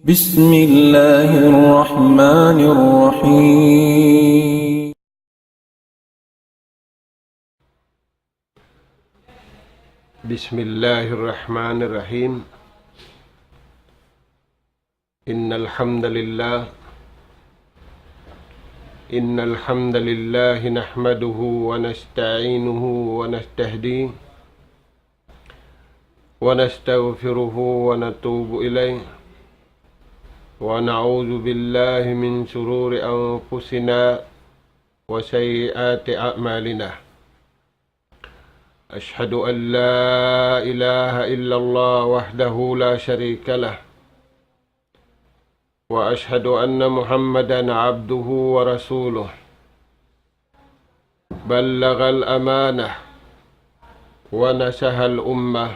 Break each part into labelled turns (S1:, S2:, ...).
S1: بسم الله الرحمن الرحيم.
S2: بسم الله الرحمن الرحيم. إن الحمد لله نحمده ونستعينه ونستهديه ونستغفره ونتوب إليه ونعوذ بالله من شرور أنفسنا وسيئات أعمالنا. أشهد أن لا إله إلا الله وحده لا شريك له، وأشهد أن محمدا عبده ورسوله، بلغ الأمانة ونصح الأمة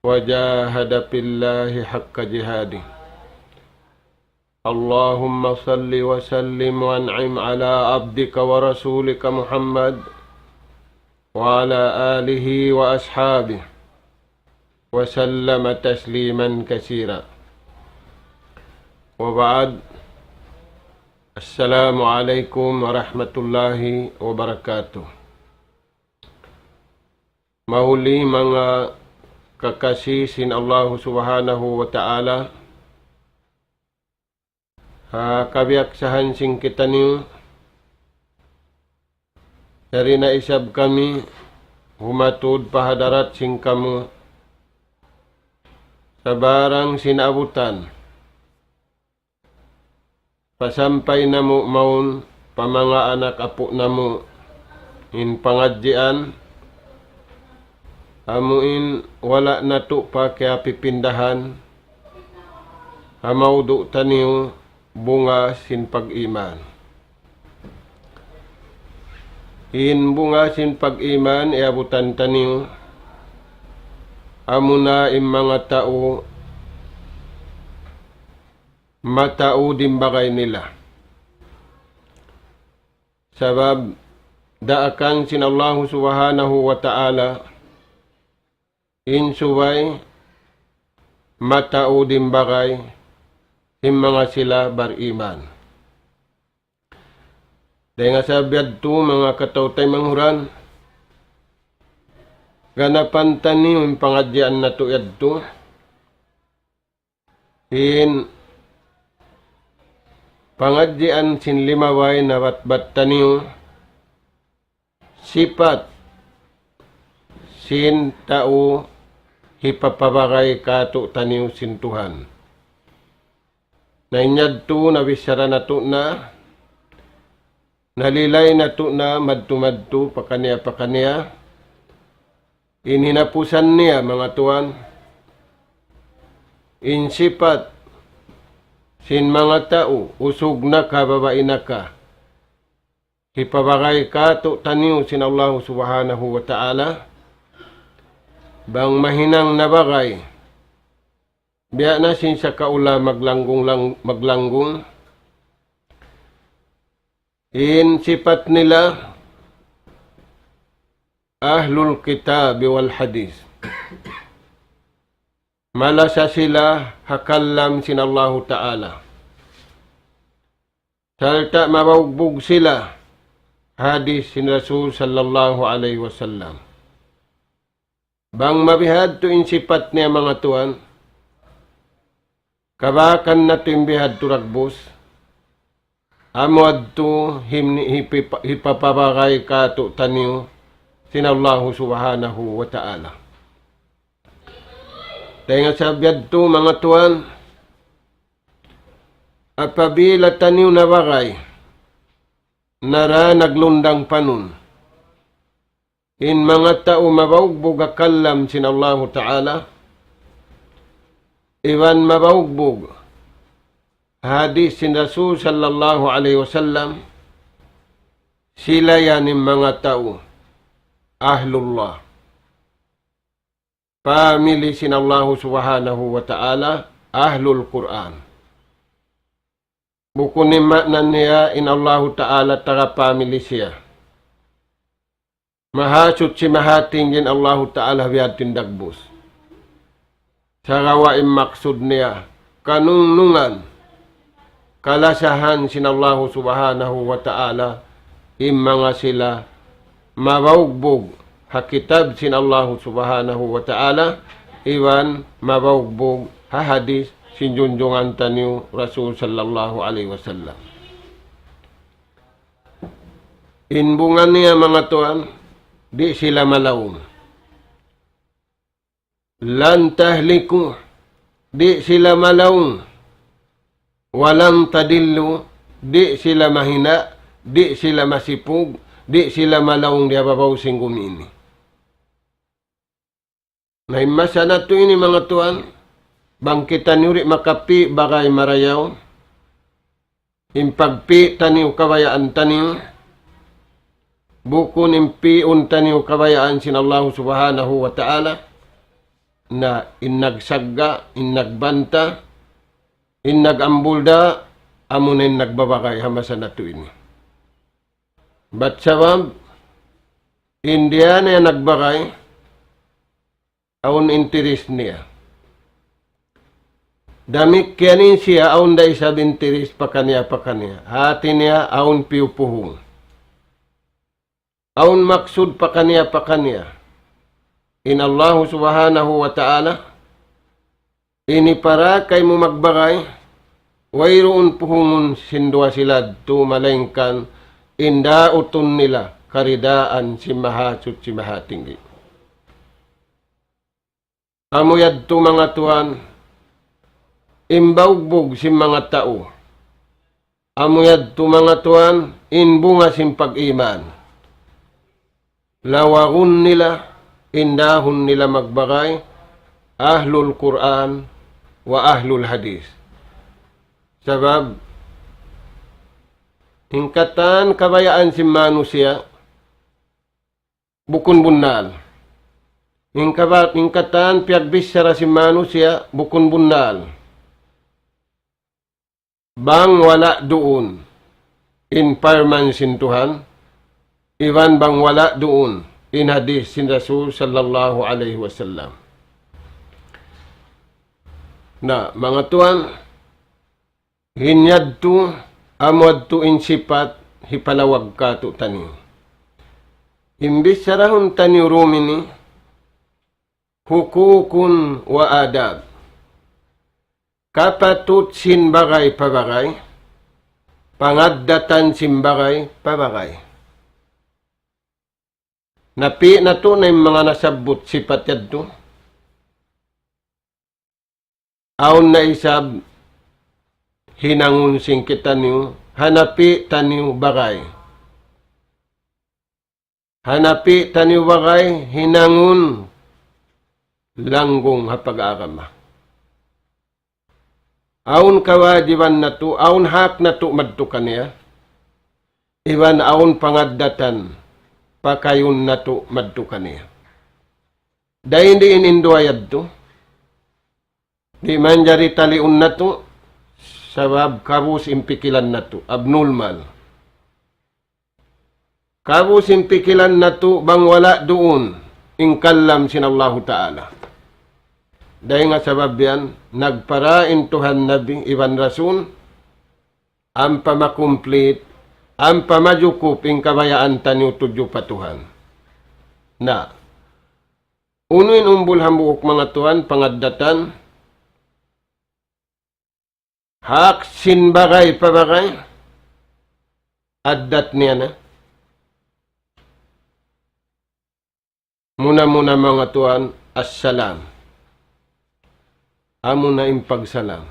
S2: وجاهد في الله حق جهاده. اللهم صل وسلم وانعم على عبدك ورسولك محمد وعلى آله وأصحابه وسلم تسليما كثيرا. وبعد، السلام عليكم ورحمة الله وبركاته. Mahuli mga kakasih sin Allah subhanahu wa ta'ala, kabiaksahan sing kita niyo, dari na isab kami, humatud pahadarat sing kamu, sa barang sinabutan, pasampay na mo maun, pamanga anak apo na mo, in pangadjian, amuin wala na to pa kaya pipindahan, hamaudo taniyo, bunga sin pag-iman. In bunga sin pag-iman, iabutan taniyo, amuna im mga tao, matao dimbagay nila. Sabab, daakan sin Allah subhanahu wa ta'ala, in subay, matao dimbagay, im mga sila bariman. Dahil nga sabiad to, mga katawtay manghuran, ganapan tani yung pangadyan na to yadto, in pangadyan sin limaway na batbat taniyo, sipat sin tao hipapabagay kato taniyo sin Tuhan. Nainyad to, nabisyara na to na, nalilay na to na madto-madto pakaniya, inhinapusan niya mga tuwan, insipat sin mga tao, usog na ka, babae na ka, hipabagay ka to taniyo sin Allah subhanahu wa ta'ala, bang mahinang nabagay, biya na sin sa kaula maglanggung, in sipat nila ahlul kitab wal hadis. Malasa sila hakallam sin Allah ta'ala. Salta mabugbog sila hadis sin Rasul sallallahu alaihi wasallam. Bang mabihad to in sipat niya mga tuan, kabakan na to imbihad to ragbos, amuad to hipapabagay ka to taniyo sinallahu subhanahu wa ta'ala. Dahil nga sabiad to mga tuwan, apabila taniyo nabagay, nara naglundang panun, in mga tao mabaugbog akallam sinallahu ta'ala, iwan mabaugbog hadis sin Rasul sallallahu alaihi wasallam, sila yan yung mga tao, ahlullah, pamili sin Allah subhanahu wa ta'ala, ahlul Quran. Bukunin maknan niya in Allah ta'ala taga pamili siya. Mahasut si mahatingin Allah ta'ala biyatin dagbus. Sa gawain maksud niya, kanunungan, kalasahan sinallahu subhanahu wa ta'ala, mga sila mabaugbog hakitab sinallahu subhanahu wa ta'ala, iwan mabaugbog hahadis sinjunjungan taniyo Rasul sallallahu alaihi wasallam. Inbungan niya mga tuan, di sila malawong. Lan tahliku, di sila malawong. Walang tadillu, di sila mahina, di sila masipug, di sila malawong di ababaw singgum ini. Naimasa na to ini mga tuan, bangkitan yuri makapi bagay marayaw, impagpi taniw kabayaan taniw, bukun impiun taniw kabayaan sinallahu subhanahu wa ta'ala, na inagsagga, inagbanta, inagambulda, amunin nagbabakay hamasa na to ini. Ba't sabab, India na nagbakay, aun interes niya. Damik kianin siya, aun da isa interes pakaniya. Hati niya, aun piupuhong. Aun maksud pakaniya. Inallahu subhanahu wa ta'ala, ini para kay mo magbakay, wayroon puhungon sindwa sila tumalengkan, inda utun nila, karidaan si mahasut si mahatinggi. Amuyad to mga tuan, imbaugbog si mga tao. Amuyad to mga tuan, inbunga sim pag-iman. Lawagun nila, indahon nila magbakay, ahlul Quran wa ahlul hadis. Sabab, hingkatan kabayaan si manusia, bukun bunnal. Hingkatan piagbisara si manusia, bukun bunnal. Bang wala doon, in parman sin Tuhan, iwan bang wala doon, in hadis sin Rasul sallallahu alaihi wasallam. Na mga tuan, hinyad tu, amod tu insipat, hipalawag ka tu tani. Imbis sarahon tani rumini, hukukun wa adab. Kapatut sin bagay pabagay, pangaddatan sin bagay pabagay. Napi na to na yung mga nasabot sipat yadto. Aun na isab, hinangun sing kita niyo, hanapi taniyo bagay. Hanapi taniyo bagay, hinangun langgong hapag-agama. Aun kawajiban na to, aun hak na to madto kaniya. Iwan aun pangaddatan, pakayon na to madto kaniya. Dahil hindi ininduayad to, di man jari taliun na to, sabab kabus impikilan na to, abnormal. Kabus impikilan na to, bang wala doon, ingkalam sinallahu ta'ala. Dahil nga sabab yan, nagparain Tuhan Nabi, Iwan Rasul, ang pamakumplit, ang pamajukup, ing kabayaan tanyo tudyo pa Tuhan. Na, unuin umbul hambuok mga Tuhan, pangaddatan, hak sin bagay pabagay, addat niya na. Muna mga Tuhan, assalam. Amo na impagsalam.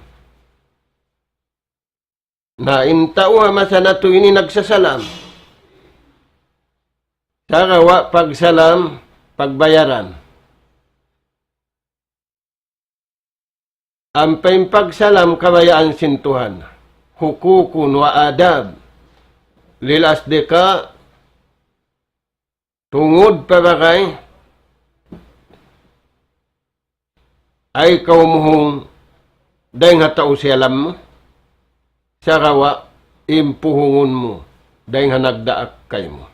S2: Na intawa masana to ini nagsasalam. Sarawa pagsalam, pagbayaran. Ang pagsalam kabayaan sintuhan. Hukukun wa adab. Lilas deka, tungod pabagay, ay kaumuhong dahil nga tao si alam mo, sarawa impuhungon mo dahil nga nagdaak kay mo.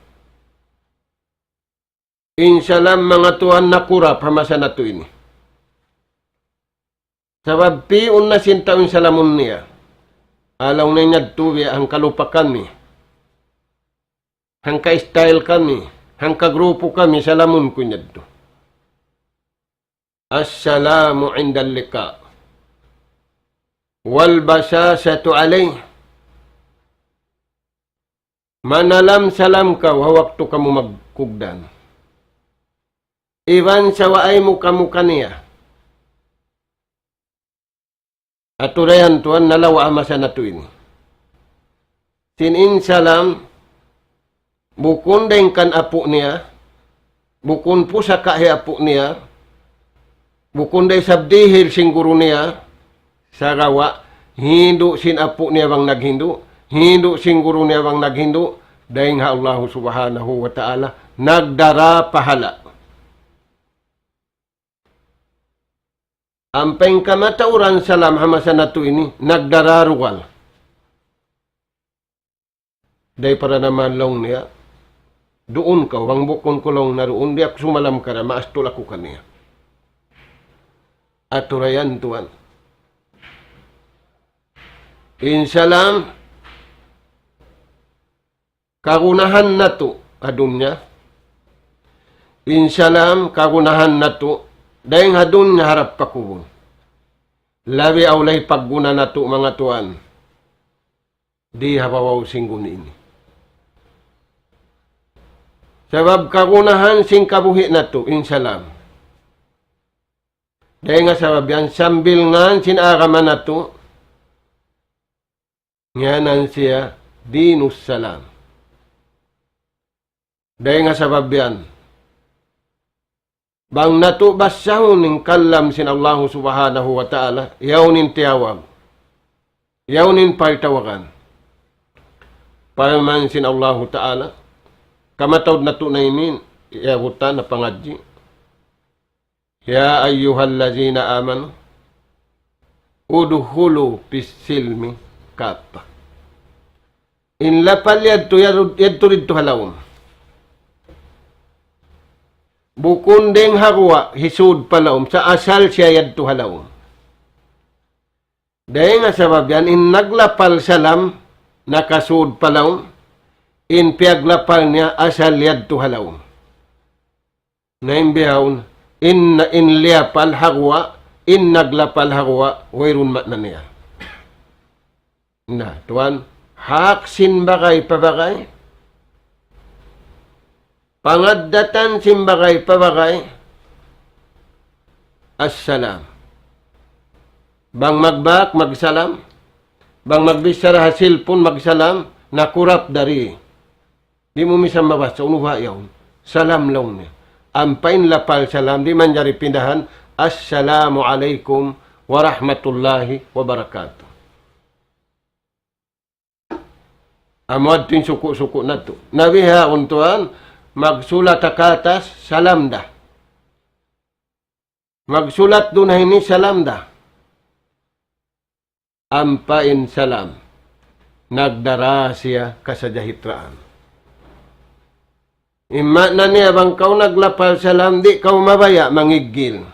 S2: Insalam mga Tuhan nakura pamasa na to ini. Sabab piun na sintaon sa lamon niya. Alaw na niya tuwi ang kalupakan ni. Ang ka-style kami. Ang kagrupo kami sa lamon ko niya to. Assalamu indal lika. Wal basasatu alay. Manalam salam ka, wawakto ka mo magkugdan. Iwan sa waay mo kamu kaniya. At turayan tuan, nalawa amasa na tuin. Sinin salam, bukun dahil kan apo niya, bukun po sa kahe apo niya, bukun dahil sabdihil singguro niya, sa rawa, hindu sin apo niya bang naghindu, hindu singguro niya bang naghindu, dahil nga Allah subhanahu wa ta'ala, nagdara pahala. Ampeng kamatauran salam hamasa na to ini, nagdararugal. Dahil para naman long niya, doon ka, wang bukon ko long naroon, di ako sumalam ka na, maastol ako kaniya. At turayan tuan. Insalam, kagunahan na to, adun niya. Insalam, kagunahan na to, dahil hadun nga harap pakubon. Labi awlay pagguna na to mga tuan. Di habawaw singgun ini. Sabab kagunahan sing kabuhi na to, insalam. Dahil nga sabab yan, sambil nga sinagaman na to, nganan siya, dinus salam. Dahil nga sabab yan, bang natubas sahun ng kalam sin Allah subhanahu wa ta'ala, yaunin tiyawag, yaunin partawakan. Paman sin Allah ta'ala, kamatawd na to na inin, iabutan na pangadji. Ya ayyuhallazina amanu, uduhulu pisilmi kapa. In lapal yadto ridto halawon. Bukun deng harwa, hisud palawom, sa asal siya yadto halawom. Dahil nga sabab yan, in naglapal salam, nakasud palawom, in piaglapal niya, asal yadto halawom. Naimbihawon, in liapal harwa, in naglapal harwa, wairun mat na niya. Na, tuan, haksin bagay pabagay, pangadatan simbagay pabagay, assalam. Bang magbak, magsalam. Bang magbisara hasil pun magsalam, nakurap dari. Di mo misang mabasa, unuha yawn. Salam lang niya. Ampain lapal salam, di man jari pindahan, assalamu alaikum warahmatullahi wabarakatuh. Amad tin suku-suku na to. Nabiha untuan, magsulat akatas, salam dah. Magsulat doon ini salam dah. Ampain salam. Nagdara siya kasajahitraan. Ima na niya bang kau naglapal salam, di kau mabaya mangigil.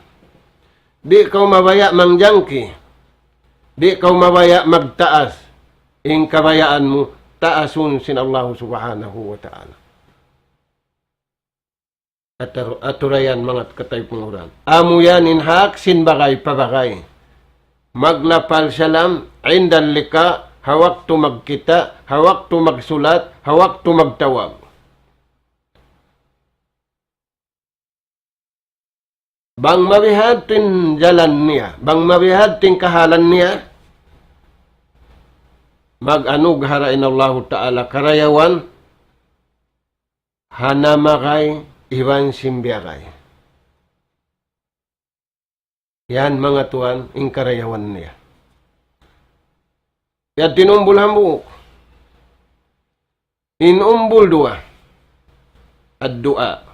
S2: Di kau mabaya mangjangki. Di kau mabaya magtaas. Ing kabayaan mo, taasun sin Allah subhanahu wa ta'ala. Aturayan mga katay penguran. Amu yanin hak sin bagay pabagay. Maglapal salam, indan lika, hawak tu magkita, hawak tu magsulat, hawak tu magtawag. Bang mabihatin jalan niya, bang mabihatin kahalan niya, mag-anug harain Allah Ta'ala karayawan, hanamakay, iwan simbiyakay. Yan mga tuan, ing karayawan niya. Yan tinumbul hambuk. Inumbul dua. Ad-dua.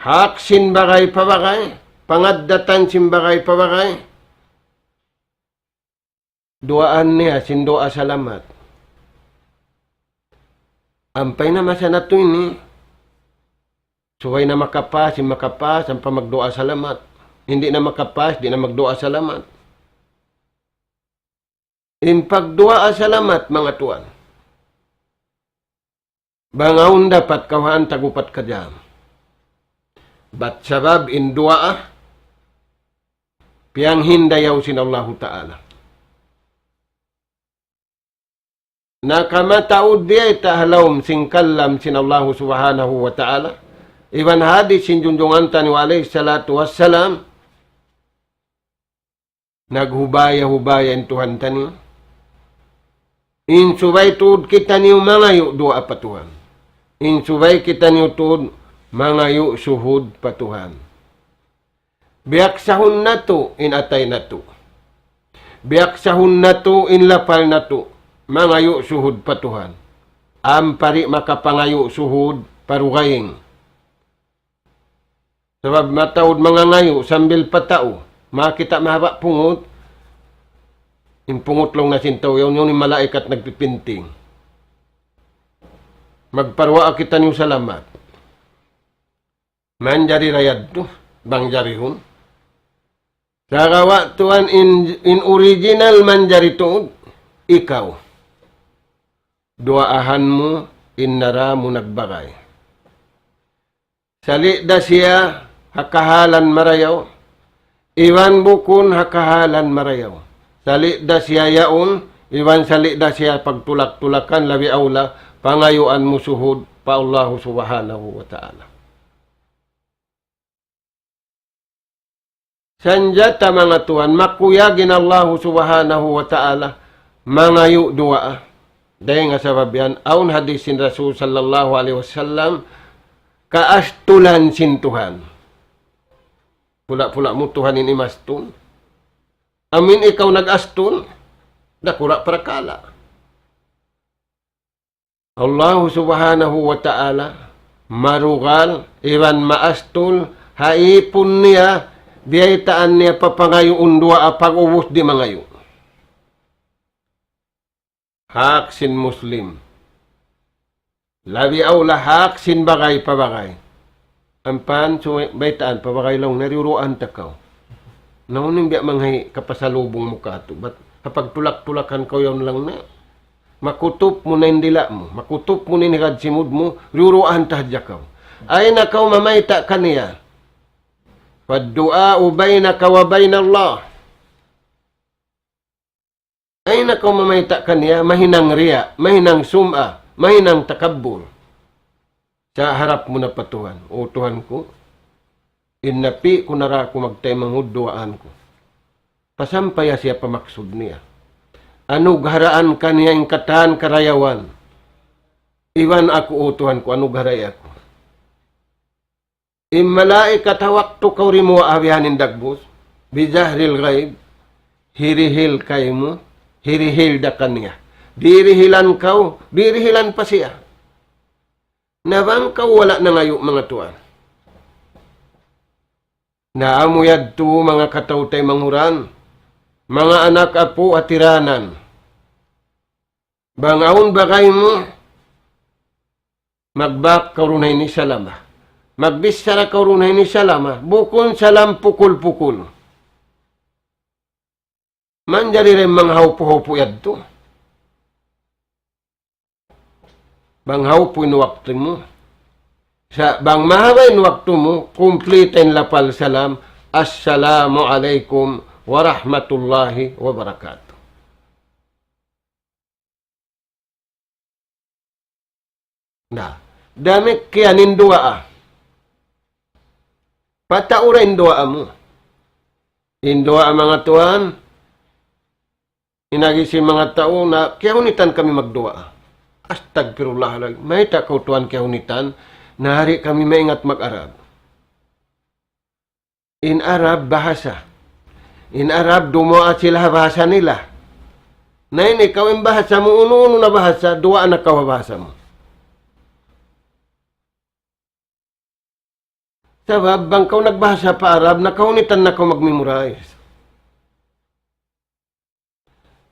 S2: Hak sinbagay pabagay, pangaddatan sinbagay pabagay. Duaan niya, sindoa salamat. Ampay na masana to ini. Suway na makapas, ang pamagdoa salamat. Hindi na makapas, di na magdua salamat. In pagdua salamat, mga tuan. Bangaon dapat kawan tagupat ka dyan. Bat sabab in dua piyang hindayaw sinallahu ta'ala. Nakamataud diya itahalawm singkallam sinallahu subhanahu wa ta'ala. Iban hadis sinjunjungan tani wa alayhi salatu wassalam. Naghubaya-hubaya in Tuhan tani. In subay tuod kita niyo mangayo dua pa Tuhan. In subay kita niyo tuod mangayo suhud pa Tuhan. Biyak sahun na to, in atay na to. Biyak sahun na to, in lapal na to. Mangayo suhud pa Tuhan. Ampari makapangayo suhud parugaying. Sabab mataod mga ngayo, sambil patao. Makita mahaba pungot. In pungot lang na sintaw, yun yung malaikat nagpipinting. Magparwa kita niyo salamat. Manjari rayad to, bangjari hun. Sagawa tuan in original manjari to, ikaw. Duaahan mo, innara mo nagbagay. Salida siya, hakahalan marayaw. Iwan bukun, hakahalan marayaw. Salida siya yaon, iwan salida siya pagtulak-tulakan, labi aula, pangayuan mo suhud, pa Allahu subhanahu wa ta'ala. Sanjata mga tuan, makuyagin Allahu subhanahu wa ta'ala, mangayu dua. Dahil nga sabab yan, aun hadisin Rasul sallallahu alaihi wasallam, kaastulan sin Tuhan. Pula-pula mo Tuhan ini mastun. Amin ikaw nag-astun, dakura prakala. Allahu subhanahu wa ta'ala, marugal, iwan maastul, haipun niya, biyaitaan niya papangayo undua apag ubus di mangayo. Hak sin Muslim. Labi aula hak sin bagay pabagay. Ampan, so baitaan, pabagay lang, nariruan takaw. Nauning biya manghay kapasalubong mo ka ito. Ba't kapag tulak-tulakan ko yun lang na, makutup mo na yung dila mo, makutup mo na yung simud mo, riruan tahadya ka. Ay nakaw mamayta ka niya. Paddua ubay na kawabay na Allah. Ay nakaw mamayta ka niya, mahinang riya, mahinang sum'a, mahinang takabur. Sa harap mo na patuhan. O Tuhan ko, inapi ko nara ko magtaymang hudduaan ko. Pasampaya siya pamaksud niya. Anugharaan ka niya yung katahan karayawan. Iwan ako utuhan ko, anugharay ako. Immalai katawak to kaw rimo awihanin dagbos. Bijahril ghaib. Hirihil kay mo. Hirihil da kanya. Dirihilan kaw. Dirihilan pa siya. Nabang kaw wala na ngayo mga tuwan. Naamuyad to mga katawtay manghuran. Mga anak apo at tiranan. Bangaon bagay mo. Magbak karunay ni salama. Magbisara karunay ni salama. Bukon salam pukul-pukul. Manjari rin mga haupo-haupo yad to. Bang haupo inuwakti mo. Sa bang mahabay inuwakti mo, kumplitin lapal salam. Assalamu alaikum warahmatullahi wabarakatuh. Nah, dami kaya nindua Pataura indua mo. Indua mga tuan, inagisi mga tao na kaya hunitan kami magdua. Astagfirullah lagi. May takaw tuan kaya hunitan, nahari kami maingat mag-Arab. In Arab, bahasa. In Arab, dumoa sila bahasa nila. Na ini, ikaw yung bahasa mo, uno-uno na bahasa, dua anak kau bahasa mo. Sabab, bang kau nagbahasa pa Arab, nakaunitan na kau mag-memorize.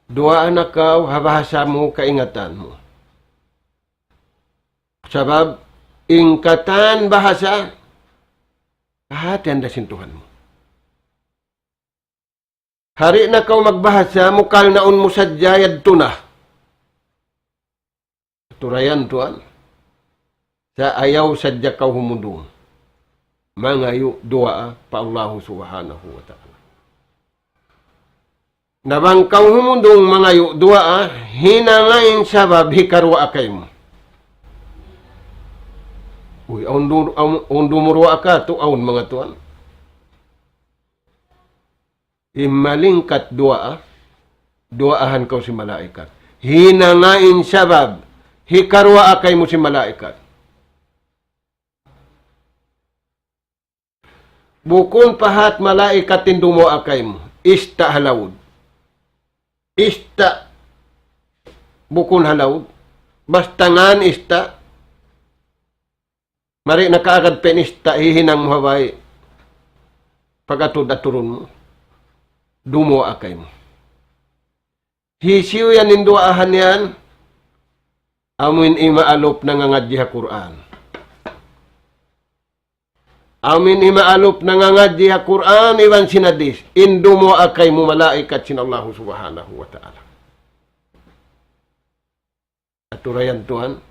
S2: Dua anak kau, habahasa mo, kaingatan mo. Sabab, ingkatan bahasa, hati anda sintuhan mo. Hari na kau magbahasa, mukal naon mo sadya, yadto na. Turayan tuan. Sa ayaw sadya kau humudong. Mangayo dua pa Allah subhanahu wa ta'ala. Nabang kau humudong mangayo dua, hinangain sabab hikarwa akay mo. Uy, aun dumurwa ka, tuaon mga tuan. Imalingkat duaahan kau si malaikat. Hinangain sabab, hikarwa akay mo si malaikat. Bukon pahat malaikat tindumo akay mo, ista halawod. Ista, bukon halawod. Bastangan ista, mari nakaagad penista, hihinang mo habay, pagatod at turun mo. Dumo akay mo. Hisiw yan ninduahan yan, amin imaalop na ngangadjiha Quran. Amin imaalop na ngangadjiha Quran, iwan sinadis, indumo akay mo malaikat sin Allah subhanahu wa ta'ala. Aturayan tuan,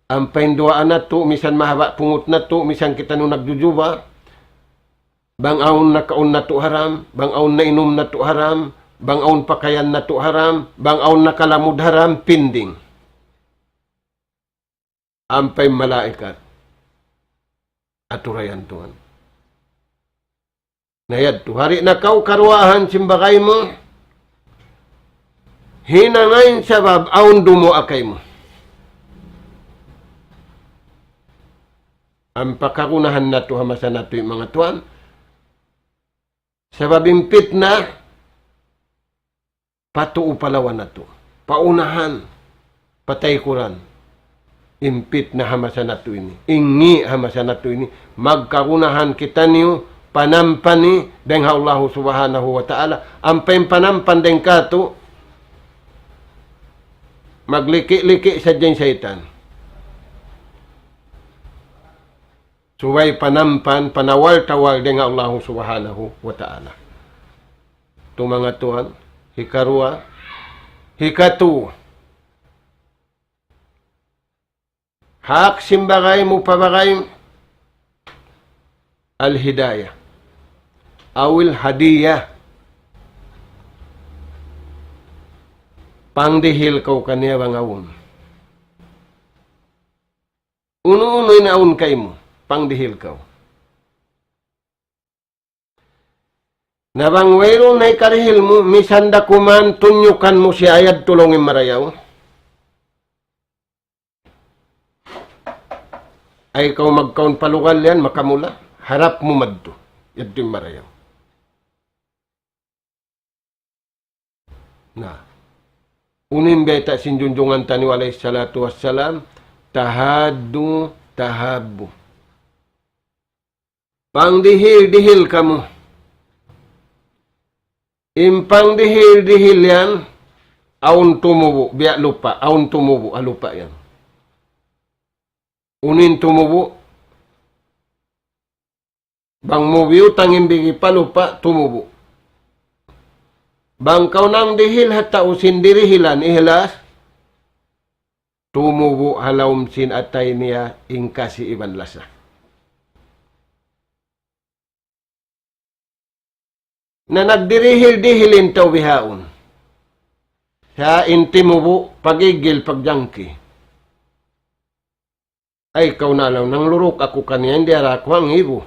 S2: ang painduaan na to, misan mahaba pungot na to, misan kita nung nagjujuba, bang aun na kaon na to haram, bang aun na inom na to haram, bang aun pakayan na to haram, bang aun na kalamud haram, pinding. Ampay malaikat. Aturayan tuan. Nayad to, hari na kau karwahan simbagay mo, hinangain sabab, aun dumo akay mo. Ang pakakunahan na to, hamasa na to yung mga tuan, sabab impit na, patuo palawan na to. Paunahan, patay kuran. Impit na hamasa na to ini. Ingi hamasa na to ini. Magkakunahan kita niyo, panampani, deng Allah subhanahu wa ta'ala. Ang panampan deng kato, magliki-liki sa dyan syaitan. Suway panampan, panawal-tawal dengan Allah subhanahu wa ta'ala. Ito mga tuhan, hikarua, hikatu. Hak simbagay mo pabagay, al-hidayah. Awil hadiyah. Pangdihil kau kaniya bangawon. Uno-uno'y naun kay mo. Pangdihil kau. Nabang wero na ikarihil mo, misanda kuman, tunyukan mo si ayad tulongin marayaw. Ay ikaw magkaon palugal yan, makamula. Harap mo madto. Yadto yung marayaw. Na. Unin beta sinjunjungan tani alayhi salatu wassalam, tahaddu tahabbu. Pangdihil-dihil kamu. Impang dihil-dihil yan, aun tumubo, biyak lupa, aun tumubo, alupa yan. Unin tumubo, bang mubiyo tangin bigi palupa, tumubo. Bang kau nang dihil hata usin dirihilan, ihlas, tumubo halawm sin atay niya, ingkasi iban lasa. Na nagdirihil-dihilin taw bihaon. Sa intimubo, pagigil, pagjangki. Ay, ikaw na lang, nang lurok ako kaniya, hindi ako ang ibo.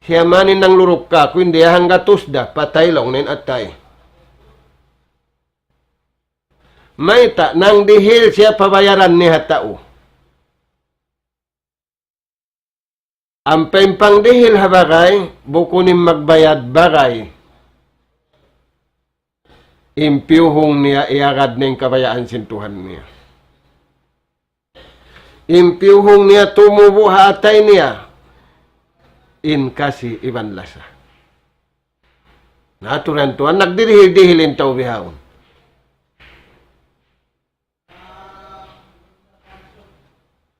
S2: Siya manin nang lurok ka, kung hindi hangga tusda, patay lang nin atay. May ta, nang dihil siya pabayaran ni hatao. Ang pempang dihil habagay, bukunin magbayad bagay. Impiyuhong niya, iagad na yung kabayaan sintuhan niya. Impiyuhong niya, tumubo hatay niya. In kasi iban lasa. Naturan tuan, nagdirihil-dihilin tao bihawon.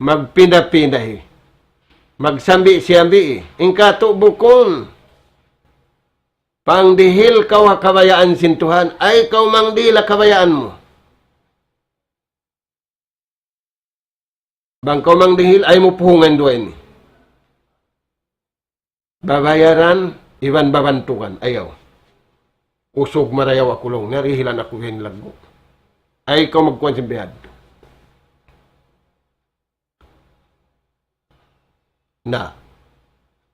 S2: Magpinda-pindahi. Magsambi-siambi. Ingkato bukon. Pangdihil kau hakabayaan sintuhan, ay kau mangdihil hakabayaan mo. Bang kau mangdihil, ay mo puhungan doa ini. Babayaran, iwan babantukan, ayaw. Usog marayaw ako lang, narihilan ako hinlag mo. Ay kau magkuhan sa bihad. Na,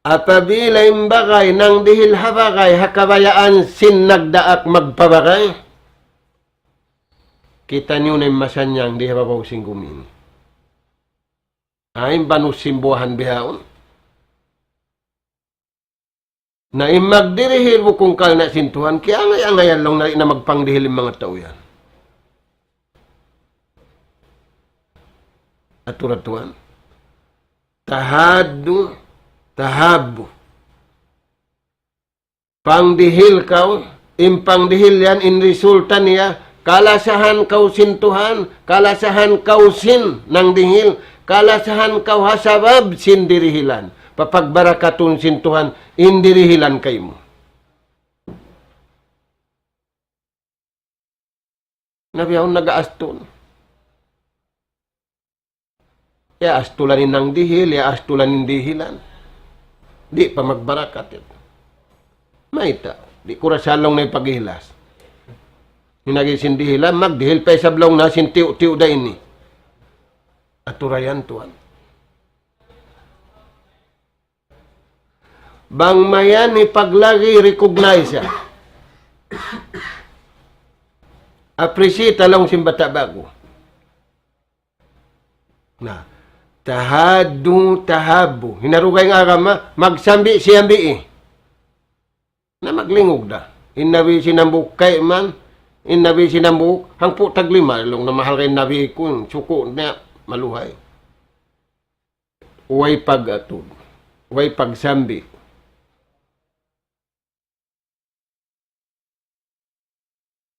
S2: apabila imbagay nang dihil habagay hakabayaan sin nagdaak magpabagay, kita niyo na masanyang di hababaw singgumin. Ay banus simbuhan bihaon. Na imagdirihil mo kung kal na sintuhan, kaya angay-angayan lang na magpangdihil yung mga tao yan. At turatuan, tahabo. Pangdihil kau, impangdihil yan, in resulta niya, kalasahan kau sintuhan, kalasahan kau sin ng dihil, kalasahan kau hasabab sin dirihilan. Papagbarakatun sintuhan, indirihilan kayo mo. Nabiyahon nag-aaston. Ya astulanin ng dihil, ya astulanin dihilan. Di pa magbarakat ito. Maita, di kurasalong na ipaghilas. Hinagisin dihilan, magdihil pa isablong na sintiw-tiw da ini. Aturayan tuan. Bang mayan ipaglagi recognize siya. Appreciate along simbata bago. Na, tahabo. Hinarugay nga agama, magsambi siyambi na maglingog da. Inabi sinambuk kay man, inabi sinambuk, hangpo taglima, long na mahal kay nabi kun, suko na maluhay. Uway pag-atod, uway pagsambi.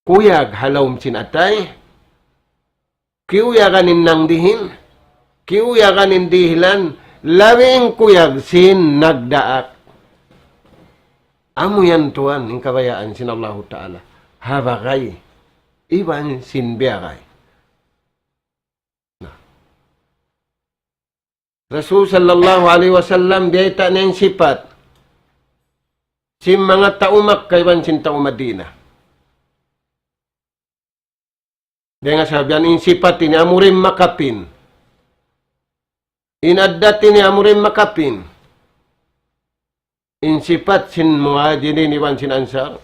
S2: Kuyag halawm sinatay, kiyaganin ng dihin, kiyaganin dihilan, labing kuyag sin nagdaak. Amo yan tuan, yung kabayaan sin Allah Ta'ala. Habagay, iban sin biyagay. Rasul sallallahu alaihi wasallam, biyayta na yung sipat, si mga taumak kayban sin tao Madina. Dahil nga sabihan, insipat ini amurim makapin. Inaddat ini amurim makapin. Insipat sin muhajirin iwan sin ansar.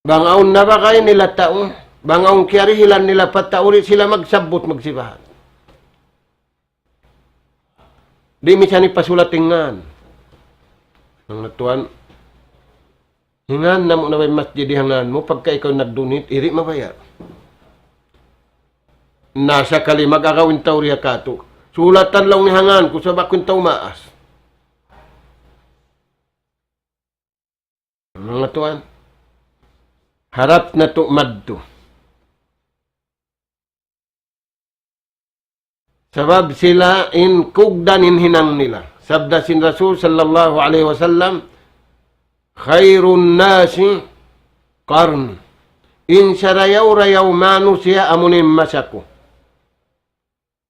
S2: Bangaon na ba kayo nila tao? Bangaon kiarihilan nila patauri sila magsabot magsibahan. Di misan ipasulatingan. Ang natuan, hingan na mo na may masjid hangan mo, pagka ikaw nagdunit, iri mabayar. Nasa kali magagawin tao riya kato. Sulatan lang ni hangan kung sa bakong tao maas. Mga tuan, harap na to madto. Sabab sila in kugdanin hinang nila. Sabda sin Rasul sallallahu alaihi wasallam, khairun nasi qarn. In sarayaw-rayaw manusia amunin masako.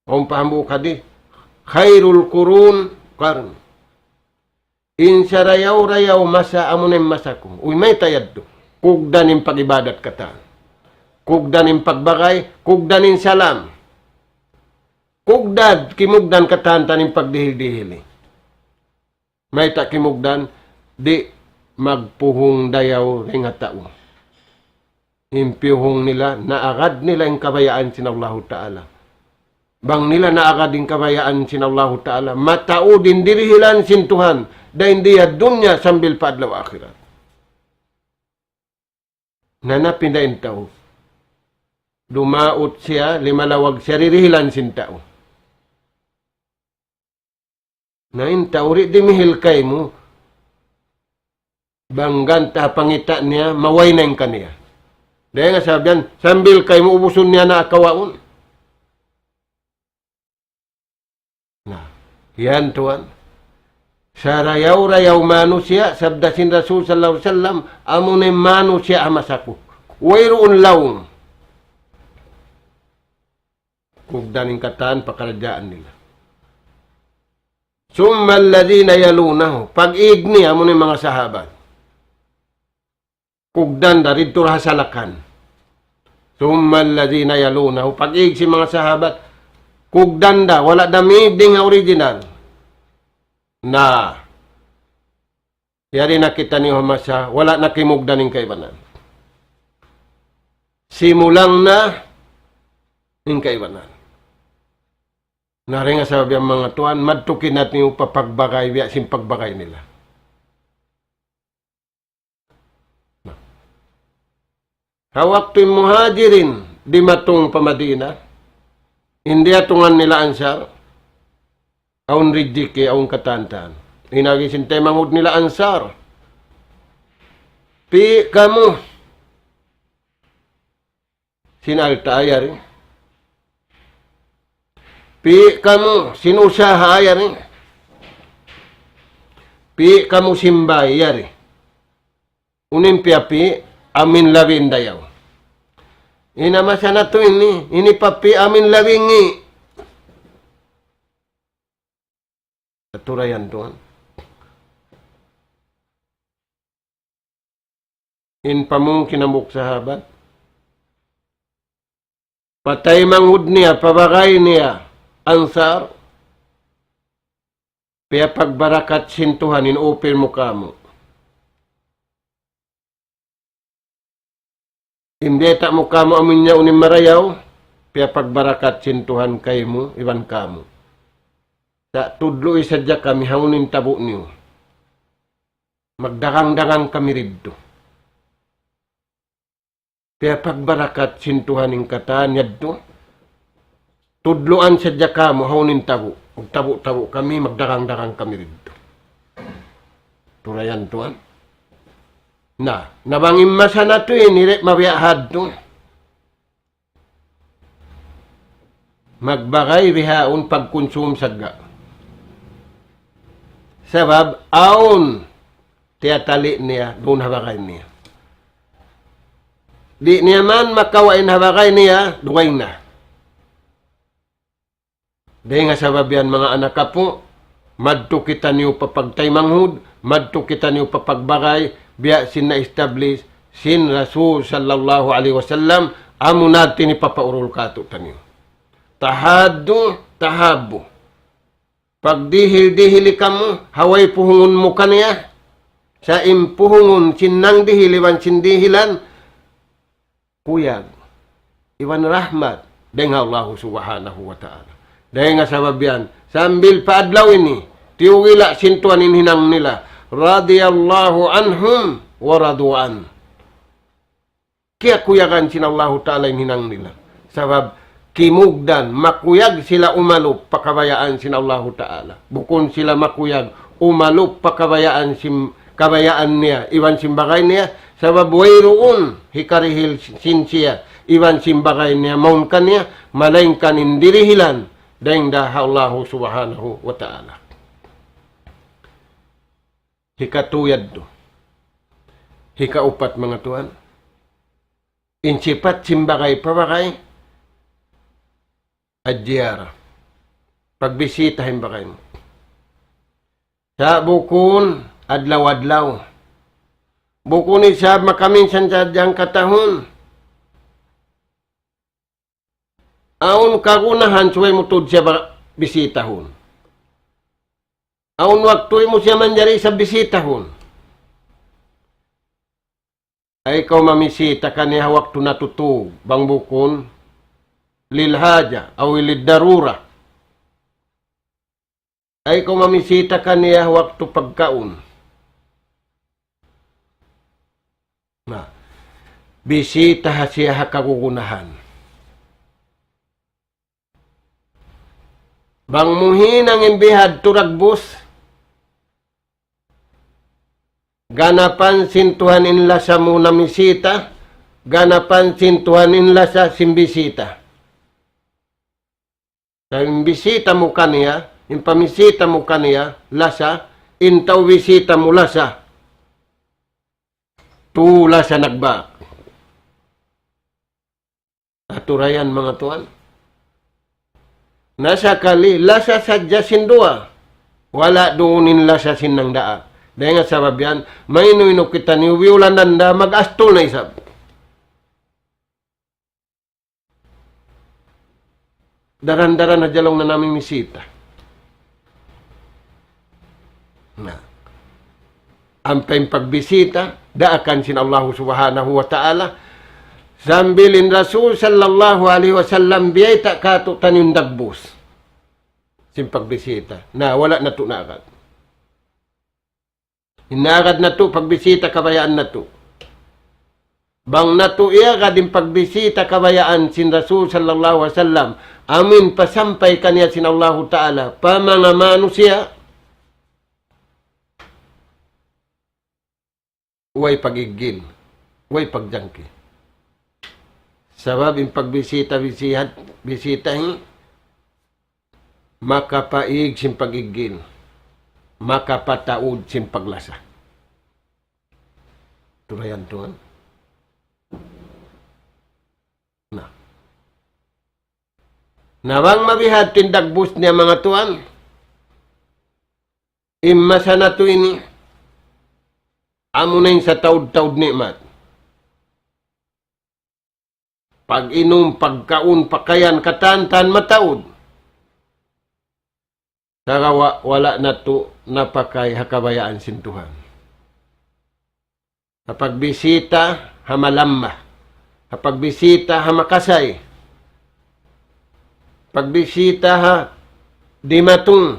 S2: Kung pahambu ka di, khairul kurun qarn. In sarayaw-rayaw masa amunin masako. Uy, may tayad to. Kugdanin pag-ibadat kata. Kugdanin pagbagay, kugdanin salam. Kugdad, kimugdan katahan taning pagdihil-dihili. May ta kimugdan, di magpuhong dayaw ring tao. Impihong nila, naagad nila yung kabayaan sin Allah Ta'ala. Bang nila naagad yung kabayaan sin Allah Ta'ala, matao din dirihilan sin Tuhan, dahil diya dunya sambil paadlaw akhirat. Nanapin na yung tao. Dumaot siya, limalawag siya, ririhilan sin tao. Na yung tao, rin dimihil kay mo, banggan ta pangita niya, maway na yung kaniya. Dahil nga sabihan, sambil kay mo ubuson niya na akawaon. Na, yan tuwan. Sa rayaw-rayaw mano siya, sabdasin Rasul sallallahu alaihi wasallam, amunay mano siya amasako. Wayroon lawng. Kugdaning kataan, pakaradyaan nila. Summa alladhina yalunahu. Pag-ig niya, amunay mga sahabat. Kugdan darito rahasalakan. Summa alladhina yalunahu. Pag-ig si mga sahabat, kugdan da, wala damiding original. Na yari nakita ni Humasa, wala nakimugdan ng kaibanan. Simulang na ng kaibanan. Naring nga sabi ang mga tuan, madtukin natin yung papagbagay, biya pagbagay nila. Hawak tu'y muhajirin, di matong pamadina, hindi atungan nila ansar, aun ridiki, aun katantan. Inagisin tayo mangud nila ansar. Pi kamu. Sinalta ayari. Pi kamu. Sinusaha ayari. Pi kamu simbay ayari. Unin pi amin labin dayaw. Inamasa na to ini papi amin labingi. Turayan tuan. In pamong kinamuk sahabat. Patay manghud niya, pabagay niya, ansar. Pia pagbarakat sintuhan, inupil mo kamo. Hindi tak mo kamo amin niya unim marayaw. Pia pagbarakat sintuhan kay mo, iwan kamo. Sa tudlo isadya kami hangunin tabo niyo. Magdarang-darang kami ridto. Kaya pagbarakat sintuhan ng kataan yadto, tudloan sadya kamo hangunin tabo. Ug tabo-tabo kami, magdarang-darang kami ridto. Turayan tuan. Nabangim masa na to nire mabiyahad to. Magbagay bihaon pagkonsum sadga. Sebab aun tiatali niya doon habakay niya. Di niya man makawain habakay niya, duway na. Di nga sabab yan mga anak kapo, madto kita niyo papagtay manghud, madto kita niyo papagbagay, biya sin na-establish, sin Rasul sallallahu alaihi wasallam, amo natin ipapaurol kato taniyo. Tahadu, tahabu. Pag dihil-dihili ka mo, haway puhungon mo ka niya. Sa impuhungon, sinang dihiliwan, sindihilan, kuyag, iwan rahmat, dengan Allah subhanahu wa ta'ala. Dahil nga sabab yan, sambil paadlaw ini, tiwila sintuan hinang nila, radiyallahu anhum wa radu'an. Kaya kuyagan sinallahu ta'ala hinang nila. Sabab, kimugdan, makuyag sila umalup, pakabayaan sin Allahu Ta'ala. Bukon sila makuyag, umalup, pakabayaan kabayaan niya, iwan simbagay niya, sabab wayroon, hikarihil sin siya, iwan simbagay niya, maun ka niya, malaing kanin dirihilan, dahing daha Allahu Subhanahu wa Ta'ala. Hikatuyad do. Hikaupat mga tuan. Insipat simbagay pabagay, Adjiyara. Pagbisitahin ba kayo? Sa bukon, adlaw-adlaw. Bukon isa makaminsan sa diyang katahon. Aun kagunahan suway motud siya bisitahon. Aun waktuy mo siya manjari sa bisitahon. Ay ikaw mamisita kaniya waktu natutug bang bukon lilhaja aw lidarura. Ay kung mamisita ka niya waktu pagkaon. Bisita siya kagugunahan. Bang muhin ang imbihad turagbus. Ganapan sintuhan inla sa muna misita. Ganapan sintuhan inla sa simbisita. Sa imbisita mo kaniya, impamisita mo kaniya, lasa, intaw bisita mula sa tula sa nagbak. Aturayan mga tuan. Nasa kali, lasa sadya sindua. Wala doonin lasa sinang daa. Dahil nga sabab yan, may inuinok kita ni Wiulan nanda mag-astol na isab. Daran-daran na jalong na namin misita. Na. Ampay pagbisita, daakan sin Allah subhanahu wa ta'ala. Sambilin Rasul sallallahu alaihi wasallam biyay tak kato tanin dagbus. Sin pagbisita. Na wala na to na agad. Inagad na to pagbisita kabayaan na to. Bang na to iya kading pagbisita kabayaan sin Rasul sallallahu alaihi wasallam. Amin pasampay kaniya sin Allah ta'ala. Pamangamano siya. Way pagigil. Way pagjangki. Sabab yung bisitahin, makapaig sin pagigil. Makapataod sin paglasa. Turayan tuan. Na. Nawang mabihad tindagbus niya mga tuan. Imasa na to ini. Amo na sa taud-taud nikmat. Pag-inom, pagkaon, pakayan, katantan, mataod. Karawa, wala na to napakay hakabayaan sin Tuhan. Kapag bisita, hamalamba. Kapag bisita, hamakasay. Pag bisita, di matung.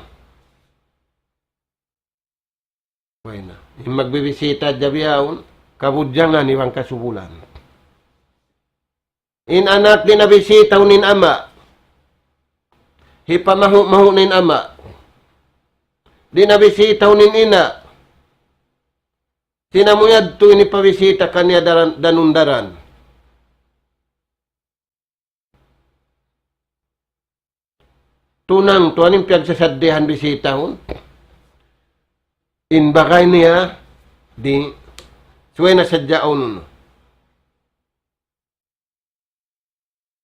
S2: Wala na. Yung magbibisita dyabiyaon, kabudyangan iwang kasubulan. In anak din na bisita unin ama, hipamahu-mahu nin ama, di na bisita unin ina, sinamuyad to ini pabisita kanya danundaran. Tunang tuaning piyagsasaddihan bisita hun. In bakay niya, di, suwe na sadyaon.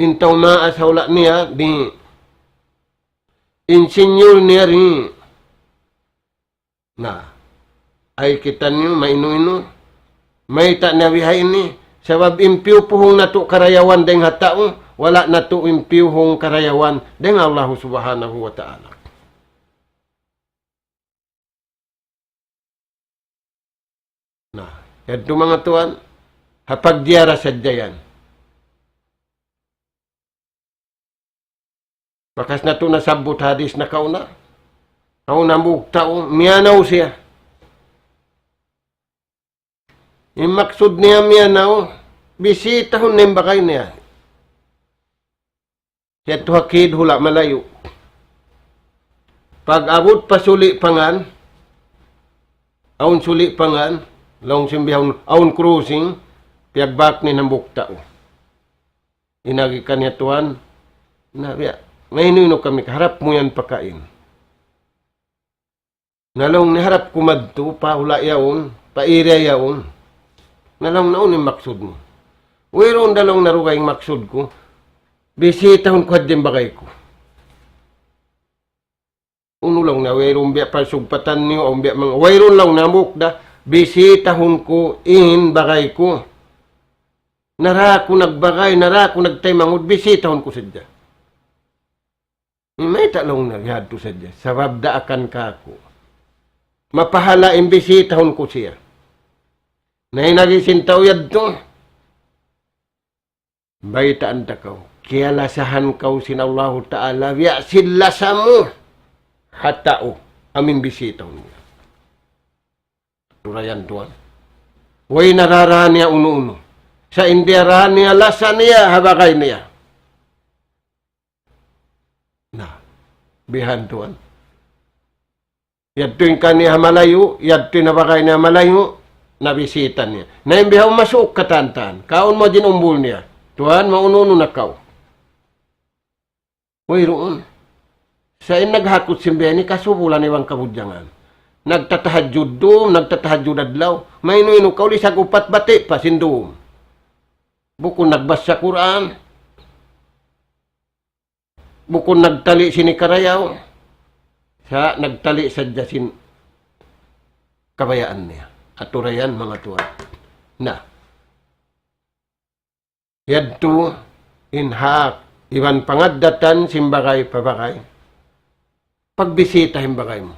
S2: In tauna asawla niya, di, insinyur niya rin. Na, ay kita niyo, mainu-inu, may ta nabihay ni, sabab impiw puhong nato karayawan deng hatao, wala nato impiw hong karayawan deng Allah subhanahu wa ta'ala. Nah, ito mga tuan, hapagdiyara sa dayan. Bakas na ito nasabot hadis na kauna. Kauna mugtao, miyanaw siya. Yung maksud niya miyanaw, bisitahon na yung bakay niya. Siya ito hakid hula malayo. Pag abot pa suli pangan, aun suli pangan, long simbihon aun cruising piagbak ni nambuk tao. Inagikan niya tuan na biya may inuino kami harap mo yan pakain. Nalong ni harap kumadto pa hula yaon pa area yaon. Nalong naon yung maksud mo. Wairon dalong narugay yung maksud ko. Bisitahon ko din bagay ko. Uno lang na wairon biya pa sugpatan niyo o biya mga wairon lang namuk da bisitahon ko in bagay ko. Nara ko nagbagay, nara ko nagtaymangod, bisitahon ko sadya. May talong naghihad to sadya. Sabab daakan ka ako. Mapahala imbisitahon ko siya. Nainagisintaw yad to. Baitaan takaw. Kaya lasahan kaw sin Allah Ta'ala. Biya sila sa mo. Hatao. Amin bisitahon niya. Turayan tuan. Way nararahan niya uno-uno. Sa indirahan niya, lasa niya, habakay niya. Na, bihan tuan. Yadto yung kaniya malayo, yadto yung nabakay niya malayo, nabisitan niya. Na yung bihaw masuk katantan, kaon mo din umbul niya. Tuan, maununo na kaw. Way roon. Sa in naghakot simbihan ni kasubulan iwang kabudyangan. nagtatahajud dum, nagtatahajud adlaw. May ino kauli sa upat bati pa sindum. Bukon nagbasa Quran. Bukon nagtali sini karayaw. Sa nagtali sa jasin kabayaan niya. Aturayan mga tuwa. Na. Yadto inhak iwan pangadatan simbagay pabakay. Pagbisita himbagay mo.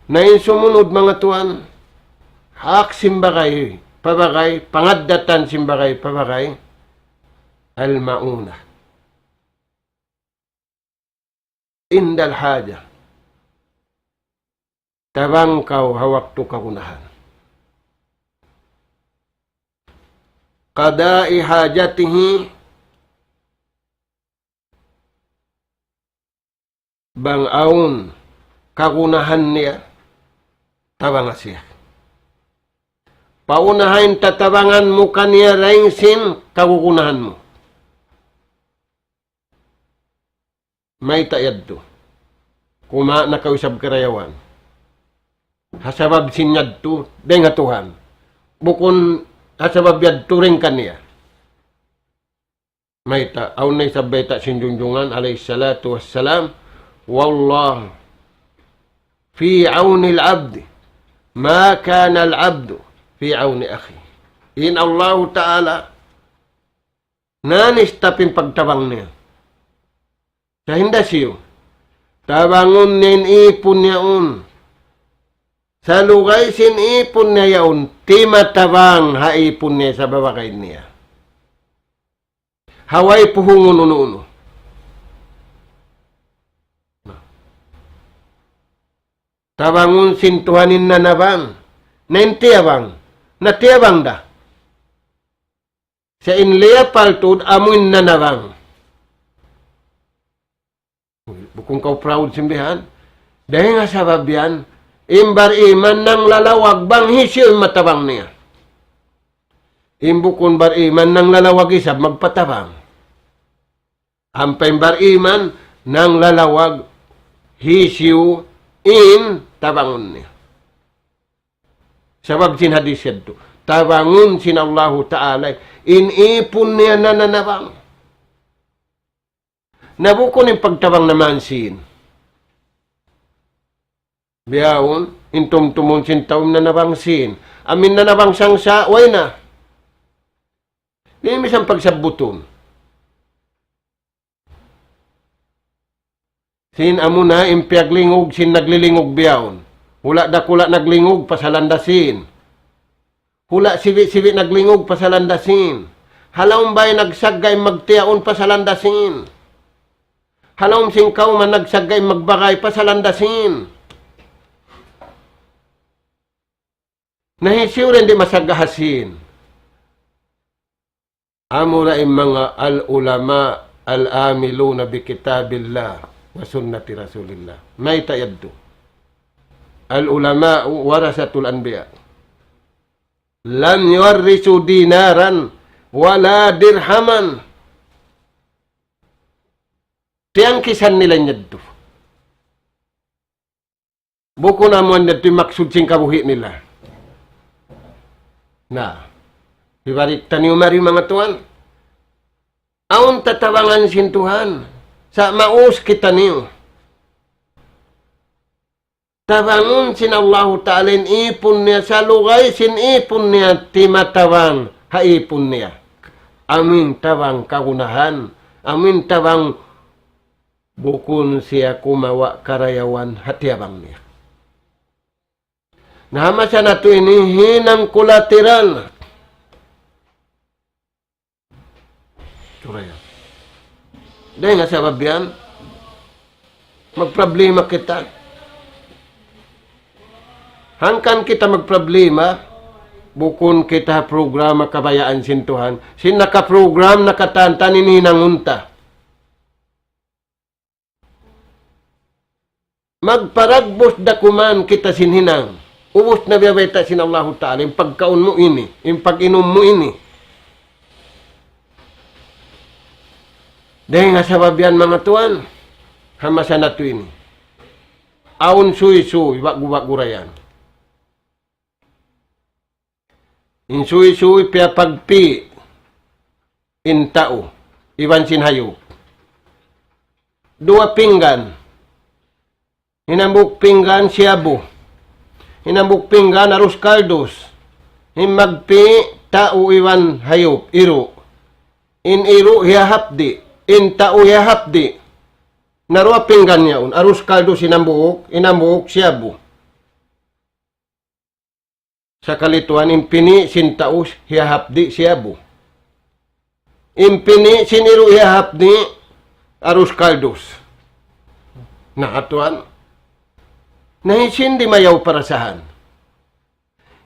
S2: Nain sumunod mga tuwan, hak simbagay pabakay, pangadatan simbagay pabakay, al-mauna. Indal haja. Tabang kau hawak tu kagunahan. Qada'i hajatihi bangaun kagunahan niya tabang siya. Paunahin tatabangan mo kaniya rengsin kagugunahan mo. May tayad to. Kuma nakausab karayawan. Hasabab sinyad to, denga Tuhan. Bukon hasabab yad to rin kaniya. May ta, aunay sabay ta sinjunjungan, alayhi salatu wassalam, wallah, fi auni al-abd, ma kana al-abd fi auni akhi. In Allah Ta'ala, nanis tapin pagtabang niya. Sa hinda siyo, tabangon nin ipon niya un. Sa lugay sin ipon niya yaon, ti matabang haipon niya sa babakay niya. Haway puhungon uno-uno. Tabangon sintuhanin na nabang, naintiyabang, natiyabang da. Sa inliya paltud, amuin na nabang. Bukong kau proud simbihan. Dahil nga sabab yan, imbar iman ng lalawag bang hisyo matabang niya. Imbukon bar iman ng lalawag isab magpatabang. Ampay bar iman ng lalawag hisyo in tabangon niya. Sabab sin hadis yadto. Tabangon sin Allahu Ta'ala in ipon niya na nanabang. Nabukon yung pagtabang naman sin. Biyawon, intum tumon sin taum na nabangsin. Amin na nabangsang sa, way na. Di misang pagsabuton. Sin amo na, impiag lingog, sin naglilingog biyawon. Hula dakula naglingog, pasalandasin. Hula siwi-siwi naglingog, pasalandasin. Halawang bay nagsagay magtiyaon, pasalandasin. Halawang singkaw man nagsagay magbagay, pasalandasin. Nahisiw rin di masagahasin. Amo na yung mga al-ulama al-amiluna bi kitabillah wa sunnati rasulillah. May tayad to. Al-ulama warasatul anbiya. Lam yuwarrisu dinaran wala dirhaman. Tiyang kisan nila niya to. Buko naman na ito maksud sing kabuhi nila. Na, ibarik taniyo mari mga tuan. Aun tatawangan sin Tuhan. Sa maus kita niyo. Tabangon sin Allah Ta'ala ipon niya sa lugay sin ipon niya timatawang haipon niya. Amin tawang kagunahan. Amin tawang bukun siya kumawa karayawan hatiabang niya. Nama siya na ito inihinang kulateral. Turaya. Dahil nga sabab yan, magproblema kita. Hangkan kita magproblema, bukun kita programa kabayaan sintuhan, sin nakaprogram nakatanta nininang unta. Magparagbos dakuman kita sinhinang. Ubus na biyabeta sin Allah Ta'ala, yung pagkaon mo ini, yung pag-inom mo ini. Dahil nga sabab yan mga tuwan, hamasan na ito ini. aun suy-suy, wag-gurayan. In suy-suy, pagpi, in tao, iwan sinhayo. Dua pinggan, hinambuk pinggan, siabo. Hinambuk pinggan, arus kaldos. Himagpi, tao, iwan hayop, iro. In iro, hiyahapdi. In tao, hiyahapdi. Narua pinggan yaun, arus kaldos, inambuk, siabo. Sa kalituan, impini, sintaus, hiyahapdi, siabo. Impini, siniru, hiyahapdi, arus kaldos. Nakatuan. Nahisin di mayaw parasahan.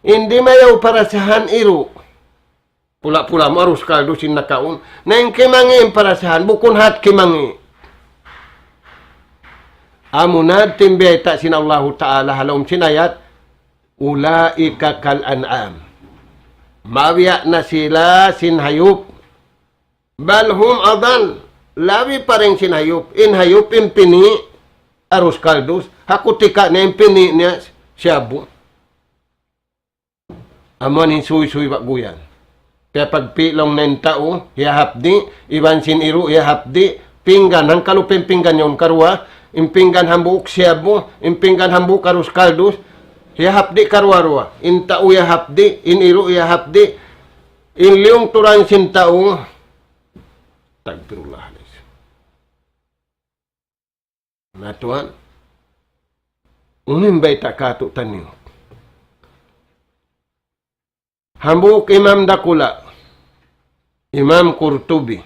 S2: Hindi mayaw parasahan, iru. Pula-pula mo, arus kaldos, sinakaun. Nahin kimangi, parasahan, bukun hat kimangi. Amunad, timbiyata, sinallahu ta'ala, halawm sinayat, ulaika kal an'am. Mawiya na sila sinhayop. Balhum adal. Lawi pa rin sinhayop. Inhayop, impini, arus kaldos. Hakutika na impini niya, siyabu. Amon in suy-suy waguyan. Kaya pagpilong na yung tao, hiyahapdi, iwan siniru, hiyahapdi, pinggan, hang kalupin pinggan yon karwa, impinggan hambuk siyabu, impinggan hambuk arus kaldos, hiyahapdi karwarwa, in tao hiyahapdi, in iru hiyahapdi, in liyong turan sin tao, tagpirullah. Natuan, unimbay takato tanyo. Hambuk Imam Dakula, Imam Qurtubi,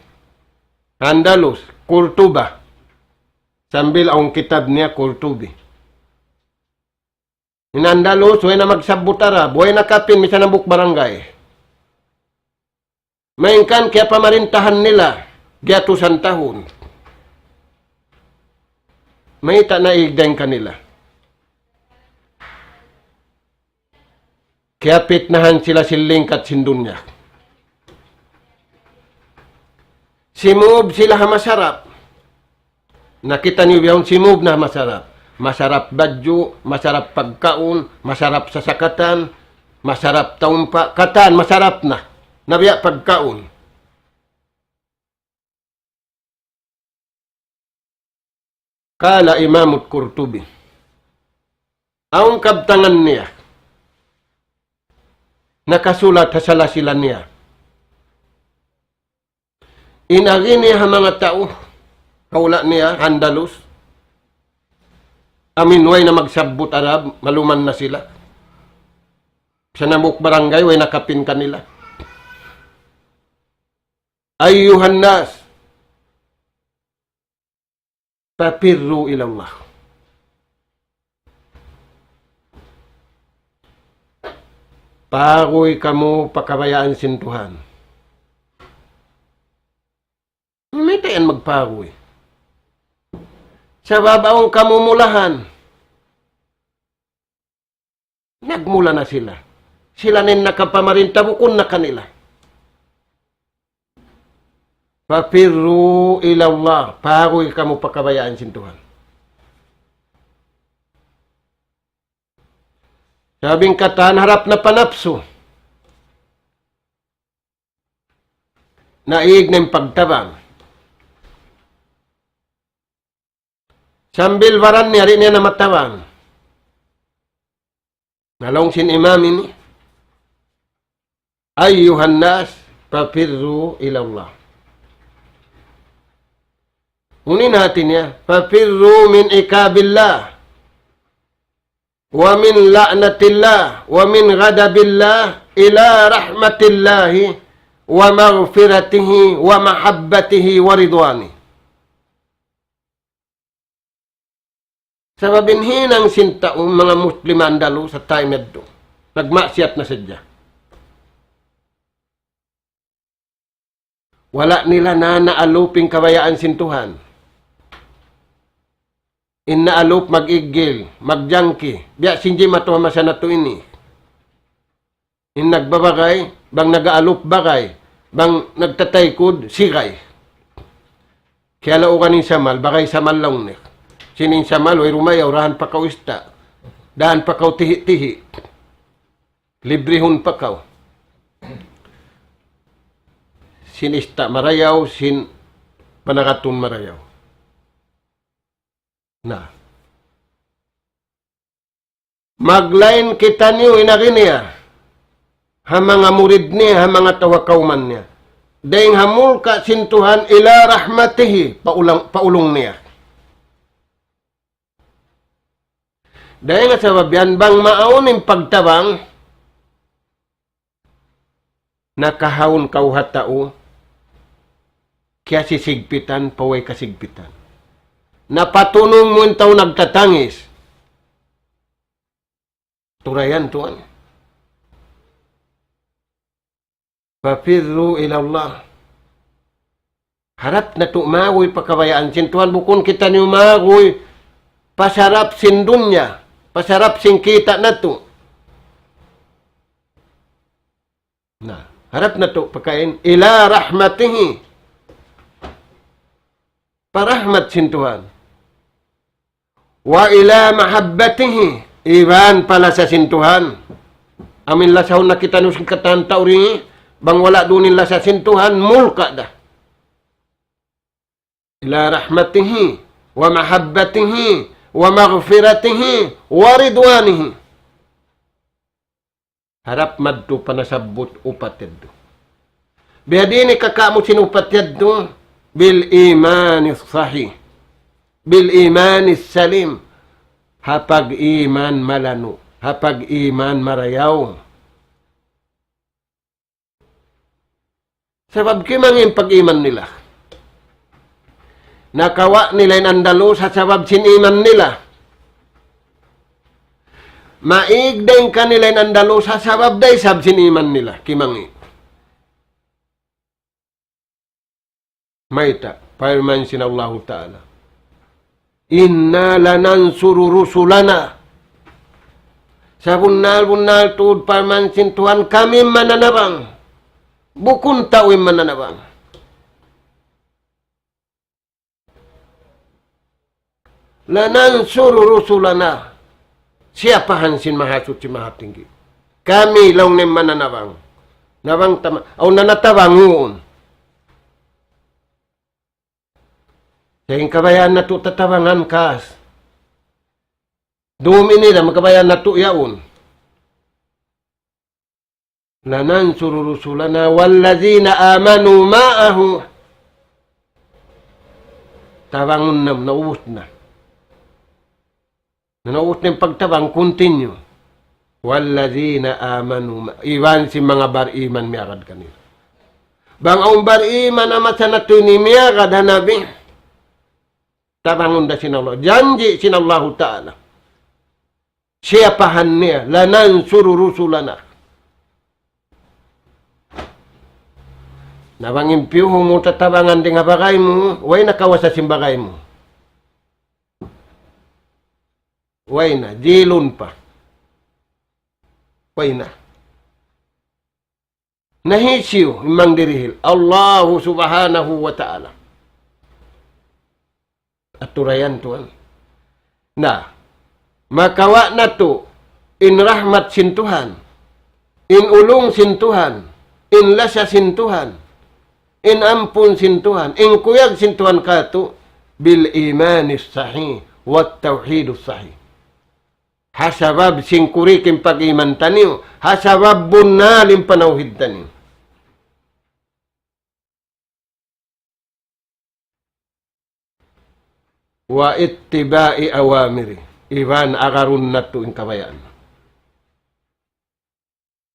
S2: Andalus, Qurtuba, sambil ang kitab niya Qurtubi. In Andalus, way na magsabutara, buhay na kapin, misa na buk barangay. Mainkan kaya pamarintahan nila, gatusan tahun. May tanaigdeng kanila. Kaya pitnahan sila siling kat sindunya. Simub sila masarap. Nakita niyo yung simub na masarap. Masarap badyo, masarap pagkaon, masarap sasakatan, masarap taumpa. Katan, masarap na. Nabiya pagkaon. Kala Imamut Qurtubi. Ang kabtangan niya, nakasulat sa lasilan niya. Inagi niya mga tao, kaula niya, Andalus. Aminway na magsabot Arab, maluman na sila. Sa namuk barangay, way nakapin kanila. Ayyuhan nas, papirru ilallah. Pagoy kamu pakabayaan sintuhan. May tayan magpagoy. Sa babaong kamumulahan, nagmula na sila. Sila nin nakapamarinta bukon na kanila. Papirru ilallah. Pagoy kamu pakabayaan sintuhan. Sabing katan, harap na panapso. Naig na yung pagtabang. Sambil waran niya, rin niya na matawang. Nalong sin imam ini. Ayyuhan nas, papirru ilallah. Unin natin niya, papirru min ikabillah. Wa min la'natillah wa min ghadabillah ila rahmatillahi wa maghfiratihi wa mahabbatihi wa ridwani. Sa mabinhinang sintaong mga Muslim Andalo sa time meddo, nagmaksiyat na sadya. Wala nila na naaluping kabayaan sintuhan. Inaalop mag-igil, mag-jangki. Biya sinji matuwa masya na to ini. In nagbabagay, bang nag-aalop bagay, bang nagtataykod, sigay. Kaya laukan yung samal, bagay samal lang ni. Sining sa maloy, rumayaw, rahan pa kaw ista. Dahan pa kaw tihi-tihi. Librihon pa kaw. Sinista marayaw, sin panakatun marayaw. Na. Maglain kita niyo inakin niya. Ha mga murid niya, ha mga tawakauman niya. Dahil hamul ka sintuhan ila rahmatihi, paulong niya. Dahil nga sa babian, bang mauning pagtabang, nakahawon kaw hatao, kaya sisigpitan, paway kasigpitan. Napatunong mo yung tao nagtatangis. Turayan tuan. Fafirru ilallah. Harap na tumagoy pagkabayaan sin Tuhan. Bukun kita niyo magoy, pasarap sin dunya, pasarap sin kita na to. Na, harap na to pagkain, ila rahmatihi. Parahmat sin Tuhan. Wa ila mahabbatihi. Iban pala sa sin Tuhan. Amin lasaw na kita nung katan tauri, bang wala dunin la sa sin Tuhan, mulka dah. Ila rahmatihi, wa mahabbatihi, wa maghfiratihi, wa ridwanihi. Harap madto panasabot upat yaddo. Biadini kakamo sinupat yaddo, bil imanis sahih, bil imanis salim, hapag iman malano, hapag iman marayaw. Sabab kimangin pag-iman nila. Nakawa nila yung Andalus sa sabab sin-iman nila. Maigdeng ka nila yung Andalus sa sabab day sab sin-iman nila. Kimangin. Maita, firman sin Allah Ta'ala. Inna lanansuru rusulana. Sa bunal-bunal tuod firman sin Tuhan, kami mananabang. Bukun tawin mananabang. Lanansuru rusulana. Siapahan sin mahasuci mahatinggi. Kami lang ni mananabang. Nabang tama. O nanatabangun. Sayang kabayaan na to tatabangan kas. Dumi nila makabayaan na to yaon. Lanansuru rusulana wallazina amanu ma'ahu. Tabangun na, naubos na. Naubos na yung pagtabang, continue. Wallazina amanu ma'ahu. Iwan si mga bar-iman miyagad kanila. Bang ang bar-iman amat sa nato ni miyagad hanabi. Tabangun da sinallah. Janji sinallahu ta'ala. Siapahan niya. Lanansuru rusulana. Nabangin piyuho mo tatabangan din nga bagay mo. Way nakawa sa simbagay mo. Way na. Jilon pa. Way na. Nahisyo. Imang dirihil. Allahu subhanahu wa ta'ala. At turayan tuan. Na, makawa na to, in rahmat sin Tuhan, in ulong sin Tuhan, in lasa sin Tuhan, in ampun sin Tuhan, in kuyag sin Tuhan kato, bil imanis sahih, wat tauhidus sahih. Hasabab sin kurikim pag-iman taniyo, hasabab bunalim panauhid taniyo. Wa ittiba'i awamiri. Iwan agarun na to in kabayaan.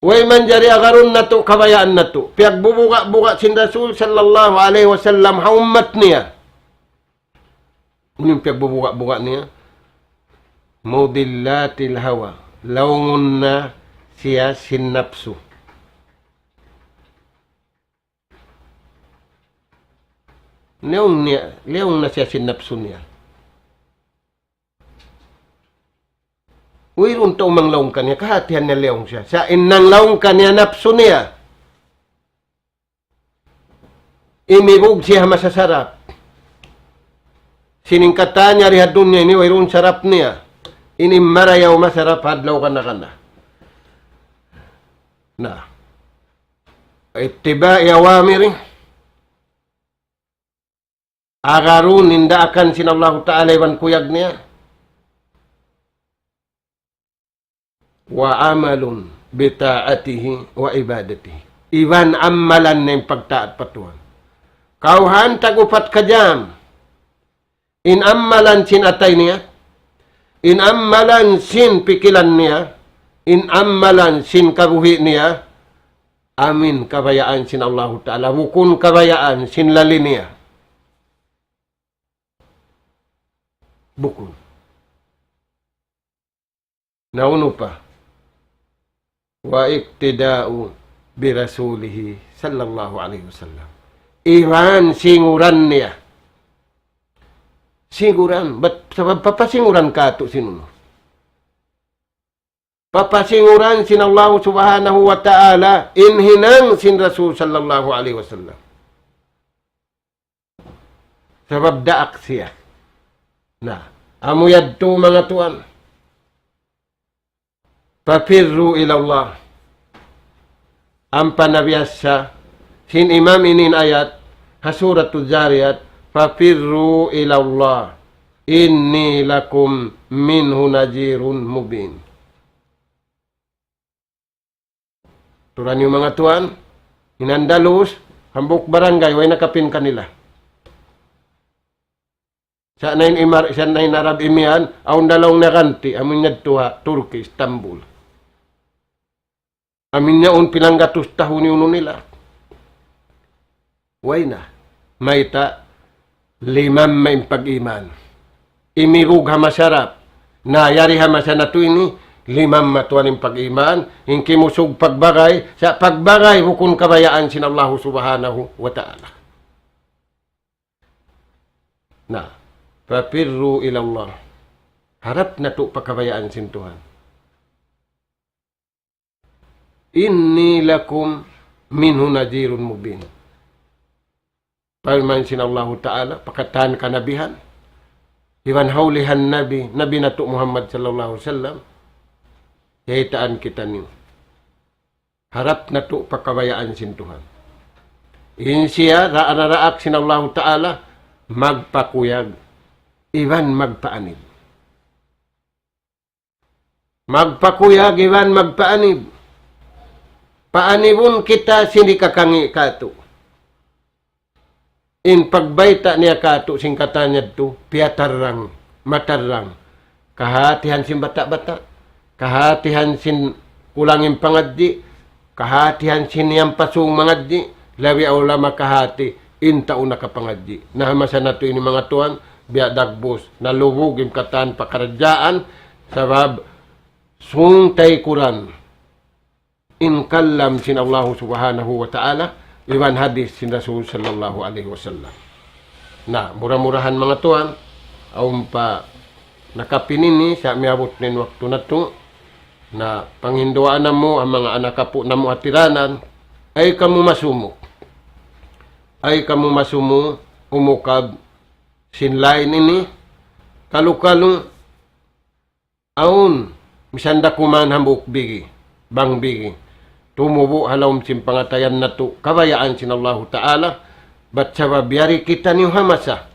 S2: Way manjari agarun na to kabayaan na to. Piag bubuka-buka sin Rasul sallallahu alaihi wasallam haumat niya. Unyong piag bubuka-buka niya. Mudillatil hawa. Laungun na siya sin napsu. Leong na siya sin napsu niya. Uyrun to umang laong kanya, kahatihan na leong siya. Sa inang laong kanya, napso niya. Imibog siya masasarap. siningkatan niya rihat dunya ini, wayroon sarap niya. Ini marayaw masarap, hadlaw ka na. Nah, ittiba'i awamiri. Agarun, ninda akan sinallahu ta'ala iwan kuyag niya. Wa amalun bita'atihi wa ibadatihi. Iwan amalan na yung pagtaat patuhan. Kauhan tagupat ka jam. In amalan sin atay niya. In amalan sin pikilan niya. In amalan sin kabuhi niya. Amin kabayaan sin Allah Ta'ala. Wukun kabayaan sin lali niya. Bukun. Nauno pa. Wa iktida'u bi rasulihi sallallahu alaihi wasallam. Iwan singuran niya. Singuran. Sabab papasinguran ka ito sinuno. Papasinguran sin Allah subhanahu wa ta'ala inhinang sin Rasul sallallahu alaihi wasallam. Sabab daak siya. Nah, amuyad to mga tuan. Papirru ilallah. Ang panabiyasa, sin imam inin ayat, hasuratul jariyat, papirru ilallah. Inni lakum minhu najirun mubin. Turan yung mga tuan, inandalus, hambuk barangay, way nakapin kanila. Sa nain Arab imian, aun dalawang nakanti, amin niya tuha, Turkey, Istanbul. Amin niya un pinanggatus tahun yun nila. Way na, may ta, limam may pag-iman. Imirug hamasarap, nayari hamasana to ini, limam matuan yung pag-iman, hinki musog pagbagay, sa pagbagay, hukun kabayaan sin Allah subhanahu wa ta'ala. Na, papirru ilallah. Harap na to pagkabayaan sin Tuhan. Inni lakum minhu nadirun mubin. Palman sin Allah Ta'ala, pakatahan kanabihan. Iwan haulihan Nabi na to Muhammad sallallahu alaihi wasallam. Yahitaan kita niyo. Harap na to pagkabayaan sin Tuhan. Insiya, raak sin Allah Ta'ala, magpakuyag. Iwan magpaanib. Magpakuyag, iwan magpaanib. Paanibun kita sini kakangi kato. In pagbaita niya kato, singkatanya to, piatarang, matarang. Kahatihan sin bata-bata. Kahatihan sin kulangin pangadji. Kahatihan sin yang pasung mangadji. Lawi ulama kahati, intaon nakapangadji. Nahamasa na to ini mga tuan, biya dagbos, nalubog yung katan pakaradyaan, sabab sungtay kuran, inkallam sin Allah subhanahu wa ta'ala, iwan hadis sin Rasul sallallahu alaihi wasallam. Na, murah-murahan mga tuan, aum pa nakapinini, sa miabot nin waktu na to, na panghinduaan na mo, ang mga anak kapo na mo atiranan, ay kamu masumok. Ay kamu masumo, umukab, sinlain ini, kalu-kalu, aun, misanda kuman hambuk bigi, bang bigi, tumubo halawm sin pangatayan na to, kabayaan sin Allah Ta'ala, bat sabab yari kita niyo hamasa,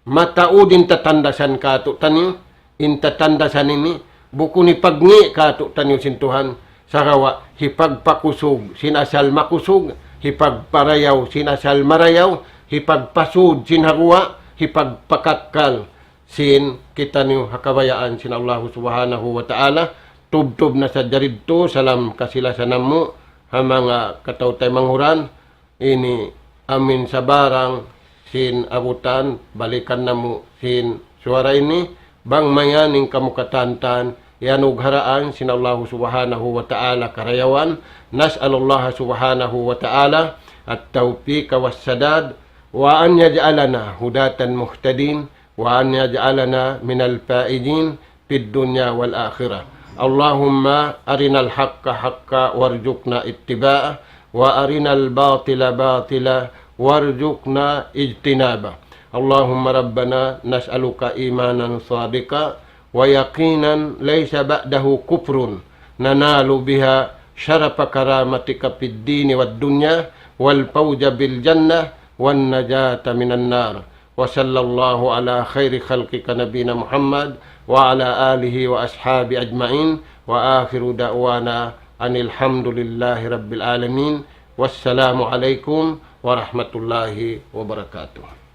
S2: mataudin tatandasan ka to tanyo, in tatandasan ini, buku ni pagngi ka to tanyo sin Tuhan, sarawa, hipagpakusog, sinasal makusog, hipagparayaw, sinasal marayaw, hipagpasud, sinharwa, hipagpakatkal sin kita niyo hakabayaan sin Allah subhanahu wa ta'ala tubtob na sa jaridto salam kasila sa namo ha mga katawtay manghuran ini amin sa barang sin abutan balikan namo sin suara ini bang mayaning kamukatantan yanug haraan sin Allah subhanahu wa ta'ala karayawan nas'alullah subhanahu wa ta'ala at-tawfiq was sadad wa an yaj'alana hudatan muhtadin wa an yaj'alana minal faizin fid dunya wal akhirah. Allahumma arinal haqqa haqqa warzuqna ittiba'ah wa arinal batila batila warzuqna ijtinabah. Allahumma rabbana nas'aluka imanan sadiqa wa yaqinan laysa ba'dahu kufrun nanalu biha syarafa karamatika fid dini wad dunya wal fawza bil jannah wan najata minan nar. Wa sallallahu ala khairi khalqika nabina Muhammad wa ala alihi wa ashabi ajma'in wa akhiru da'wana anil hamdulillahi rabbil alamin. Wassalamu alaikum warahmatullahi wabarakatuh.